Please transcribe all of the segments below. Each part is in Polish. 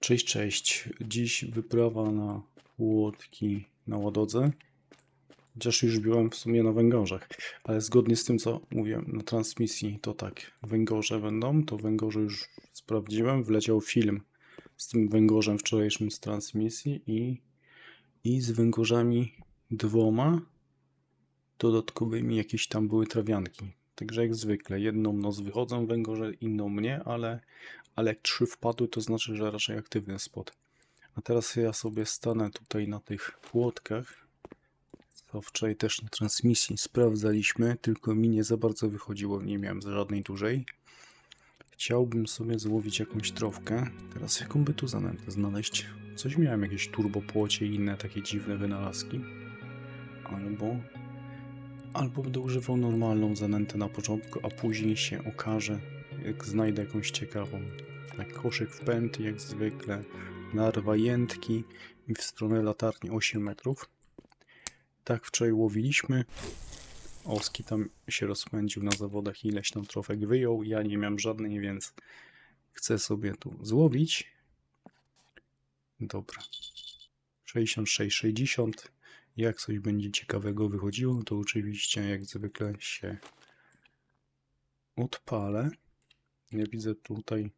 Cześć, cześć. Dziś wyprawa na Płotki na Ładodze. Chociaż już byłem w sumie na węgorzach, ale zgodnie z tym, co mówiłem na transmisji, to tak, węgorze będą, to węgorze już sprawdziłem, wleciał film z tym węgorzem wczorajszym z transmisji i z węgorzami dwoma dodatkowymi jakieś tam były trawianki. Także jak zwykle, jedną noc wychodzą węgorze, inną nie, ale jak 3 wpadły, to znaczy, że raczej aktywny spot. A teraz ja sobie stanę tutaj na tych płotkach, co wczoraj też na transmisji sprawdzaliśmy, tylko mi nie za bardzo wychodziło, nie miałem żadnej dużej. Chciałbym sobie złowić jakąś trofkę. Teraz jaką by tu zanętę znaleźć? Coś miałem, jakieś turbopłocie i inne takie dziwne wynalazki. Albo będę używał normalną zanętę na początku, a później się okaże, jak znajdę jakąś ciekawą. Tak, koszyk w pęd, jak zwykle, narwa jętki i w stronę latarni 8 metrów. Tak wczoraj łowiliśmy. Oski tam się rozpędził na zawodach, ileś tam trofek wyjął. Ja nie miałem żadnej, więc chcę sobie tu złowić. Dobra. 66, 60. Jak coś będzie ciekawego wychodziło, to oczywiście jak zwykle się odpalę. Ja widzę tutaj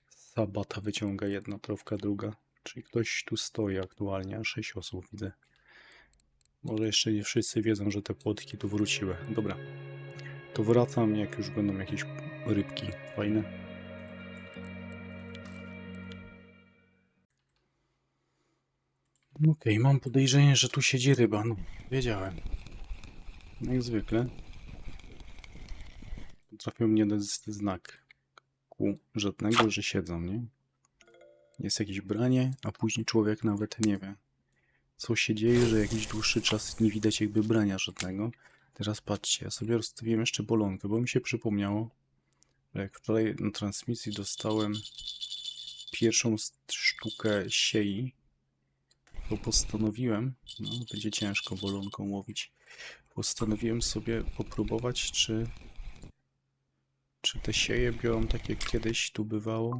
Sabata wyciąga jedna trofka, druga. Czyli ktoś tu stoi aktualnie, a 6 osób widzę. Może jeszcze nie wszyscy wiedzą, że te płotki tu wróciły. Dobra, to wracam, jak już będą jakieś rybki fajne. Okej, mam podejrzenie, że tu siedzi ryba. No, wiedziałem. Jak zwykle. Trafił mnie znak żadnego, że siedzą, nie? Jest jakieś branie, a później człowiek nawet nie wie, co się dzieje, że jakiś dłuższy czas nie widać jakby brania żadnego. Teraz patrzcie, ja sobie rozstawiłem jeszcze bolonkę, bo mi się przypomniało, że jak wczoraj na transmisji dostałem pierwszą sztukę siei, to postanowiłem, no będzie ciężko bolonką łowić, postanowiłem sobie popróbować, czy te sieje biorą tak jak kiedyś tu bywało,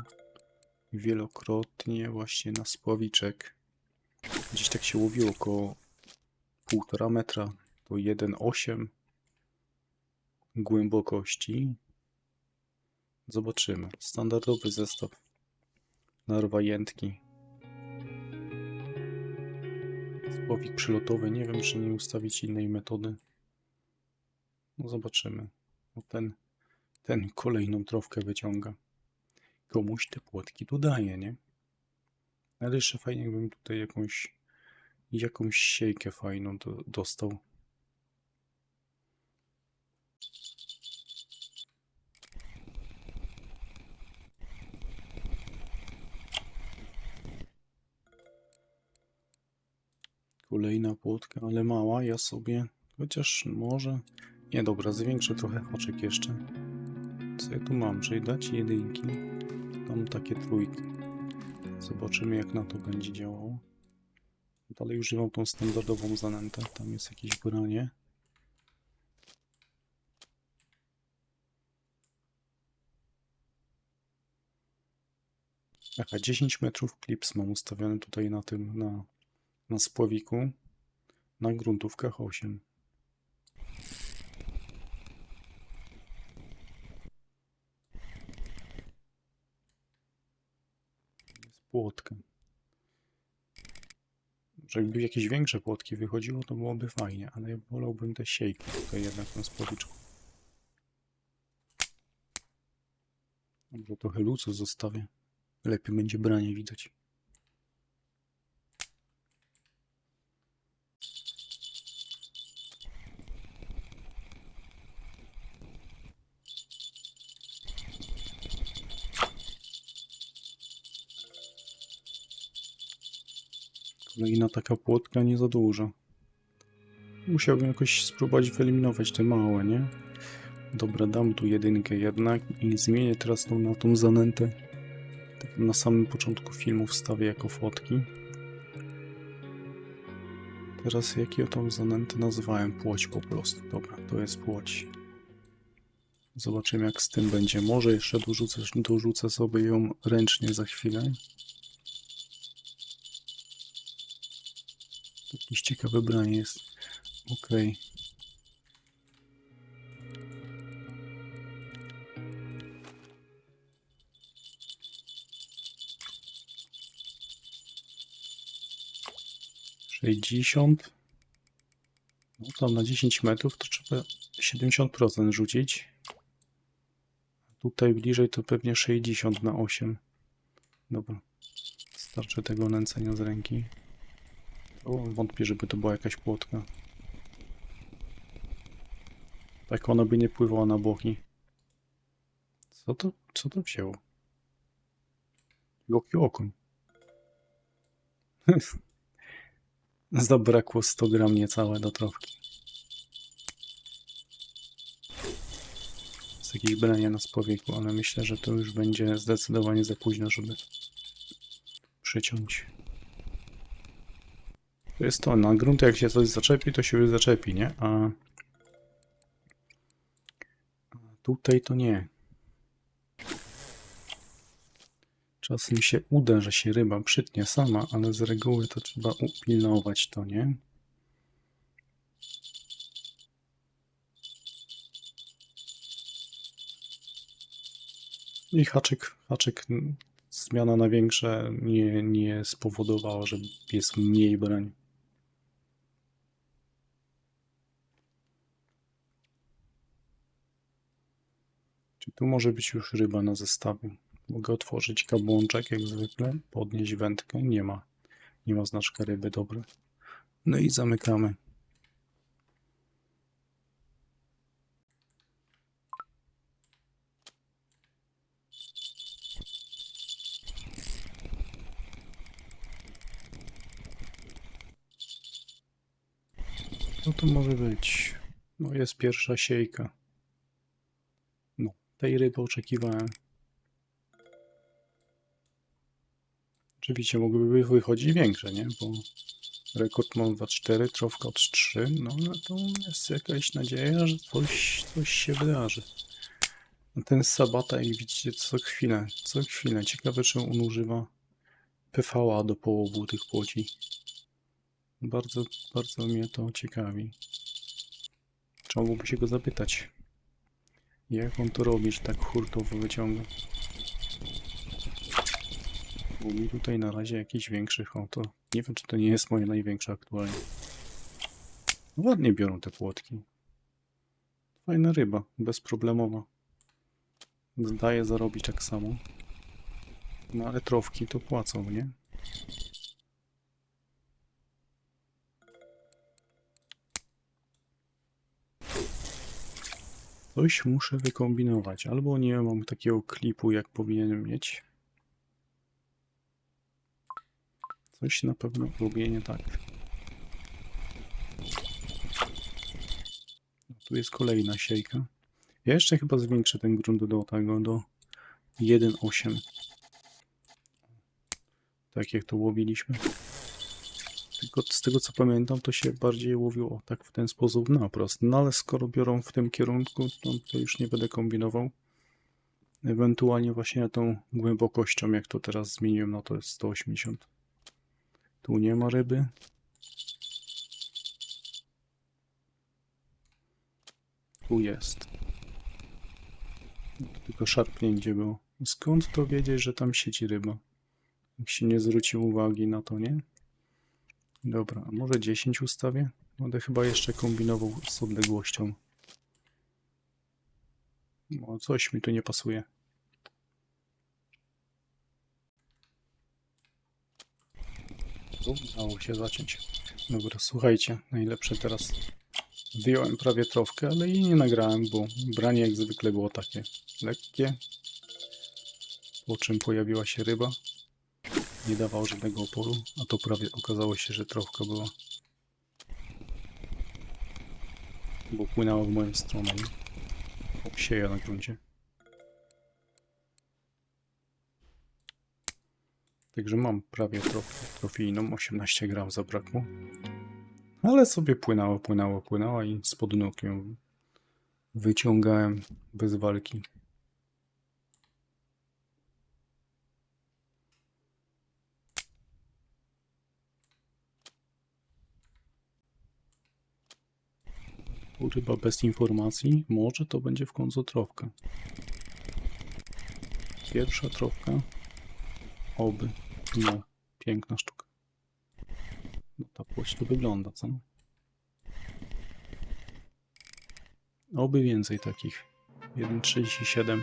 wielokrotnie właśnie na spławiczek. Gdzieś tak się łowiło około 1,5 metra do 1,8 głębokości. Zobaczymy. Standardowy zestaw narwa jętki. Spławik przylotowy. Nie wiem, czy nie ustawić innej metody. No zobaczymy. No ten kolejną trofkę wyciąga. Komuś te płotki tu daje, nie? Ale jeszcze fajnie, jakbym tutaj jakąś siejkę fajną dostał. Kolejna płotka, ale mała. Ja sobie, chociaż może... Nie, dobra, zwiększę trochę haczyk jeszcze. Co ja tu mam? Czyli dać jedynki. Tam takie trójki. Zobaczymy, jak na to będzie działało. Dalej używam tą standardową zanętę. Tam jest jakieś branie. Aha, 10 metrów klips mam ustawiony tutaj na tym, na spławiku. Na gruntówkach 8. Jest płotka. Że jakby jakieś większe płotki wychodziło, to byłoby fajnie, ale ja wolałbym te siejki tutaj jednak na spławiczku. Dobrze, trochę lucu zostawię. Lepiej będzie branie widać. Kolejna taka płotka nie za duża. Musiałbym jakoś spróbować wyeliminować te małe, nie? Dobra, dam tu jedynkę jednak i zmienię teraz na tą zanętę. Tak na samym początku filmu wstawię jako fotki. Teraz jak ja tą zanętę nazywałem? Płoć po prostu. Dobra, to jest płoć. Zobaczymy, jak z tym będzie. Może jeszcze dorzucę sobie ją ręcznie za chwilę. Jakieś ciekawe branie jest. Okej. Sześćdziesiąt. No tam na 10 metrów to trzeba 70% rzucić. Tutaj bliżej to pewnie 60 na 8. Dobra. Starczy tego nęcenia z ręki. O, wątpię, żeby to była jakaś płotka. Tak ona by nie pływała na boki. Co to wzięło? Jaki okon? Zabrakło 100 gram niecałe do trofki. Z jakieś brania na spowieku, ale myślę, że to już będzie zdecydowanie za późno, żeby przyciąć. To jest to, na grunt jak się coś zaczepi, to się już zaczepi, nie? A tutaj to nie. Czasem się uda, że się ryba przytnie sama, ale z reguły to trzeba upilnować to, nie? I haczyk, zmiana na większe nie spowodowała, że jest mniej brań. Czy tu może być już ryba na zestawie? Mogę otworzyć kabłączek jak zwykle, podnieść wędkę. Nie ma. Nie ma znaczka ryby, dobre. No i zamykamy. Co to może być? No jest pierwsza siejka. No, tej ryby oczekiwałem. Oczywiście mogłyby wychodzić większe, nie? Bo rekord mam 2,4, trofka od 3, no ale to jest jakaś nadzieja, że coś się wydarzy. A ten Sabata, jak widzicie, co chwilę. Ciekawe, czy on używa PVA do połowu tych płoci. Bardzo, bardzo mnie to ciekawi. Trzeba byłoby się go zapytać, jak on to robi, że tak hurtowo wyciąga. Bo mi tutaj na razie jakiś większych oto. Nie wiem, czy to nie jest moje największe aktualnie. Ładnie biorą te płotki. Fajna ryba, bezproblemowa. Zdaje zarobić tak samo. No ale trofki to płacą, nie? Coś muszę wykombinować. Albo nie mam takiego klipu, jak powinienem mieć. Coś na pewno robię nie tak. No, tu jest kolejna siejka. Ja jeszcze chyba zwiększę ten grunt do tego, do 1,8. Tak jak to łowiliśmy. Tylko z tego co pamiętam, to się bardziej łowiło tak w ten sposób na prost. No ale skoro biorą w tym kierunku, to już nie będę kombinował. Ewentualnie właśnie tą głębokością, jak to teraz zmieniłem, no to jest 180. Tu nie ma ryby. Tu jest. Tylko szarpnięcie było. Skąd to wiedzieć, że tam siedzi ryba? Jak się nie zwróci uwagi na to, nie? Dobra, a może 10 ustawię? Będę chyba jeszcze kombinował z odległością. No, coś mi tu nie pasuje. Udało się zaciąć. Dobra, słuchajcie, najlepsze teraz. Wyjąłem prawie trofkę, ale jej nie nagrałem, bo branie jak zwykle było takie lekkie. Po czym pojawiła się ryba. Nie dawało żadnego oporu, a to prawie okazało się, że trofka była. Bo płynęła w moją stronę i obsieja na gruncie. Także mam prawie trofijną, 18 gram zabrakło. Ale sobie płynęła i spod nóg ją wyciągałem bez walki. Ryba bez informacji. Może to będzie w końcu trofka. Pierwsza trofka. Oby. No, piękna sztuka. No ta płoć to wygląda, co? Oby więcej takich. 1,37.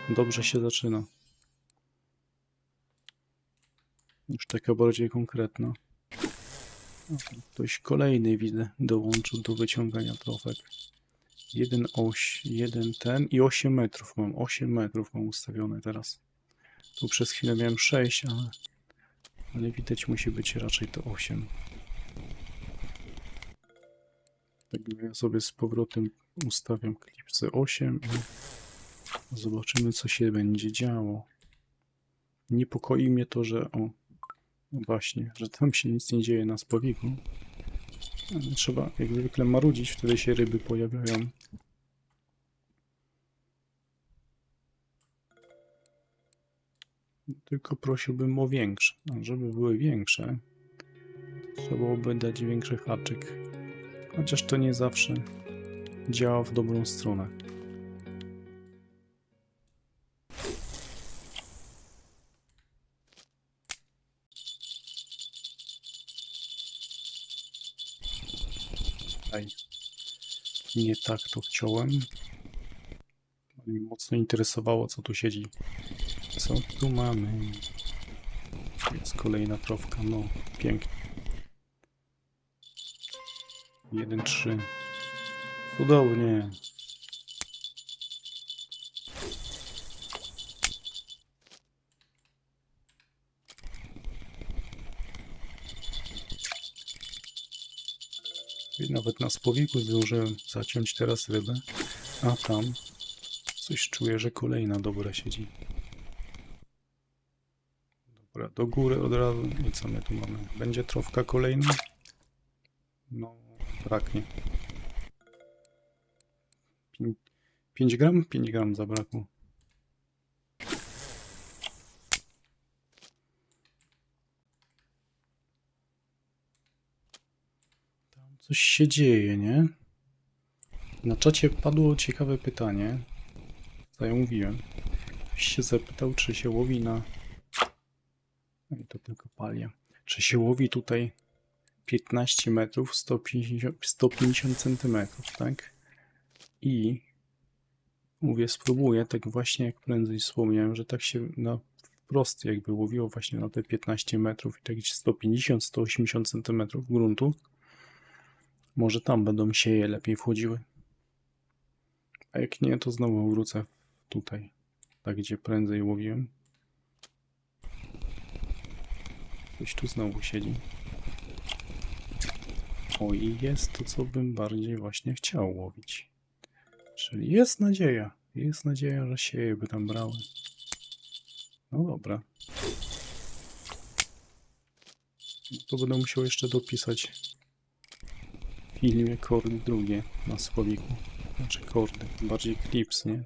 Dobrze się zaczyna. Już taka bardziej konkretna. Ktoś kolejny widzę dołączył do wyciągania trofek. Jeden ten i 8 metrów mam. 8 metrów mam ustawione teraz. Tu przez chwilę miałem 6, ale widać musi być raczej to 8. Tak ja sobie z powrotem ustawiam klipsy 8 i zobaczymy, co się będzie działo. Niepokoi mnie to, że właśnie, że tam się nic nie dzieje na spowiku. Ale trzeba jak zwykle marudzić, wtedy się ryby pojawiają. Tylko prosiłbym o większe. A żeby były większe, trzeba byłoby dać większy haczyk. Chociaż to nie zawsze działa w dobrą stronę. Nie tak to chciałem. Mnie mocno interesowało, co tu siedzi. Co tu mamy? Jest kolejna trofka. No, pięknie. 1,3. Cudownie. I nawet na spowiku zdążyłem zaciąć teraz rybę, a tam coś czuję, że kolejna dobra siedzi. Dobra, do góry od razu. I co my tu mamy? Będzie trofka kolejna? No, braknie. 5 gram? 5 gram zabrakło. Tam coś się dzieje, nie? Na czacie padło ciekawe pytanie. Co ja mówiłem. Ktoś się zapytał, czy się łowi na... No i to tylko palia. Czy się łowi tutaj 15 metrów, 150 centymetrów, tak? I mówię, spróbuję, tak właśnie jak prędzej wspomniałem, że tak się na wprost jakby łowiło właśnie na te 15 metrów i tak 150-180 centymetrów gruntu. Może tam będą sieje lepiej wchodziły. A jak nie, to znowu wrócę tutaj, tak gdzie prędzej łowiłem. Ktoś tu znowu siedzi. O, i jest to, co bym bardziej właśnie chciał łowić. Czyli jest nadzieja. Jest nadzieja, że sieje by tam brały. No dobra. To będę musiał jeszcze dopisać w filmie kordy drugie na spowiku. Znaczy kordy, bardziej klips, nie?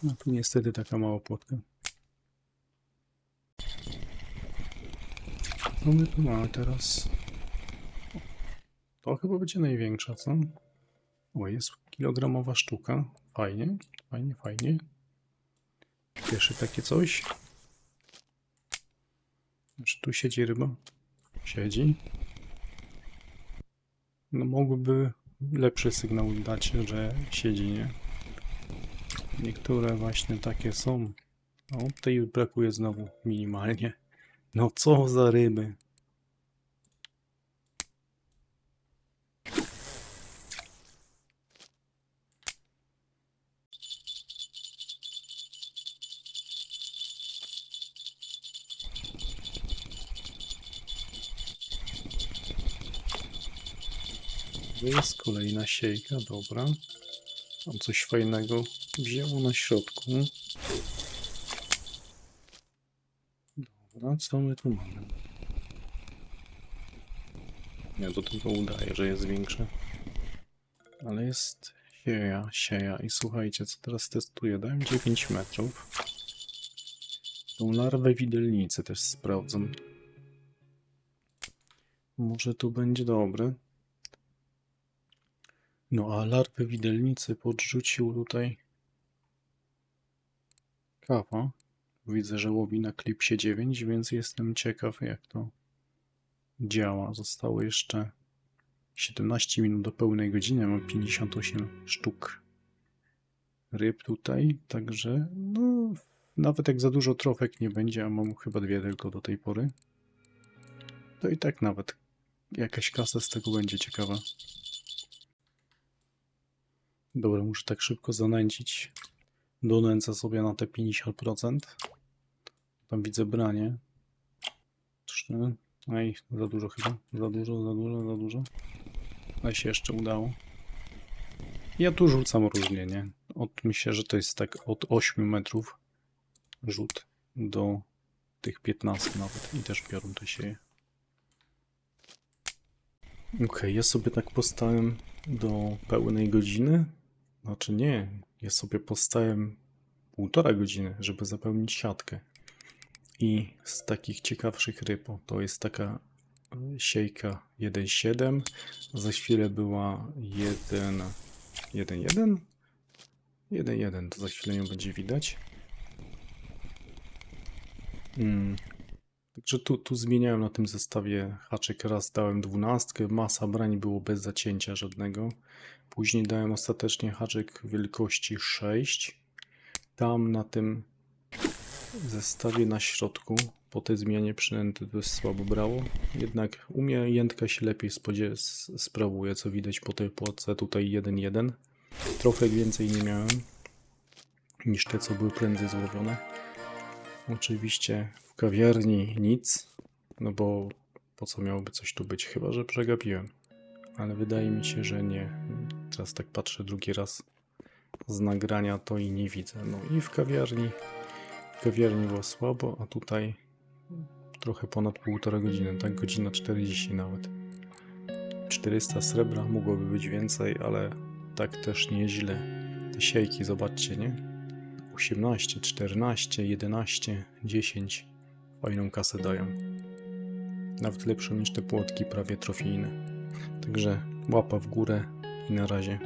No tu niestety taka mała płotka. Co my tu mamy teraz? To chyba będzie największa, co? O, jest kilogramowa sztuka. Fajnie, fajnie, fajnie. Cieszy takie coś. Czy tu siedzi ryba? Siedzi. No mógłby lepszy sygnał dać, że siedzi, nie? Niektóre właśnie takie są. O, tej brakuje znowu minimalnie. No co za ryby. Jest kolejna siejka, dobra. Tam coś fajnego wzięło na środku. Dobra, co my tu mamy? Nie, to tylko udaje, że jest większe. Ale jest sieja. I słuchajcie, co teraz testuję? Dałem 9 metrów. Tą larwę widelnicy też sprawdzam. Może tu będzie dobre. No a larwy widelnicy podrzucił tutaj kawa. Widzę, że łowi na klipsie 9, więc jestem ciekaw, jak to działa. Zostało jeszcze 17 minut do pełnej godziny. Mam 58 sztuk ryb tutaj, także no, nawet jak za dużo trofek nie będzie, a mam chyba 2 tylko do tej pory, to i tak nawet jakaś kasa z tego będzie ciekawa. Dobra, muszę tak szybko zanęcić. Donęcę sobie na te 50%. Tam widzę branie. 3. Ej, za dużo chyba. Za dużo. Ale się jeszcze udało. Ja tu rzucam różnie, nie? Myślę, że to jest tak od 8 metrów rzut do tych 15 nawet. I też piorun to sieje. Okej, ja sobie tak postałem do pełnej godziny. Znaczy nie, ja sobie postałem 1,5 godziny, żeby zapełnić siatkę. I z takich ciekawszych ryb, to jest taka siejka 1,7. Za chwilę była 1,1. 1,1, to za chwilę ją będzie widać. Także tu zmieniałem na tym zestawie haczyk. Raz dałem 12, masa brań było bez zacięcia żadnego. Później dałem ostatecznie haczyk wielkości 6. Tam na tym zestawie na środku po tej zmianie przynęty dość słabo brało. Jednak u mnie jętka się lepiej sprawuje, co widać po tej płotce. Tutaj 1,1. Trochę więcej nie miałem niż te, co były prędzej złowione. Oczywiście w kawiarni nic, no bo po co miałoby coś tu być, chyba że przegapiłem. Ale wydaje mi się, że nie. Teraz tak patrzę drugi raz z nagrania, to i nie widzę. No i w kawiarni było słabo, a tutaj trochę ponad 1,5 godziny, tak godzina 40 nawet. 400 srebra, mogłoby być więcej, ale tak też nieźle. Te siejki, zobaczcie, nie? 18, 14, 11, 10. Fajną kasę dają. Nawet lepszą niż te płotki prawie trofijne. Także łapa w górę i na razie.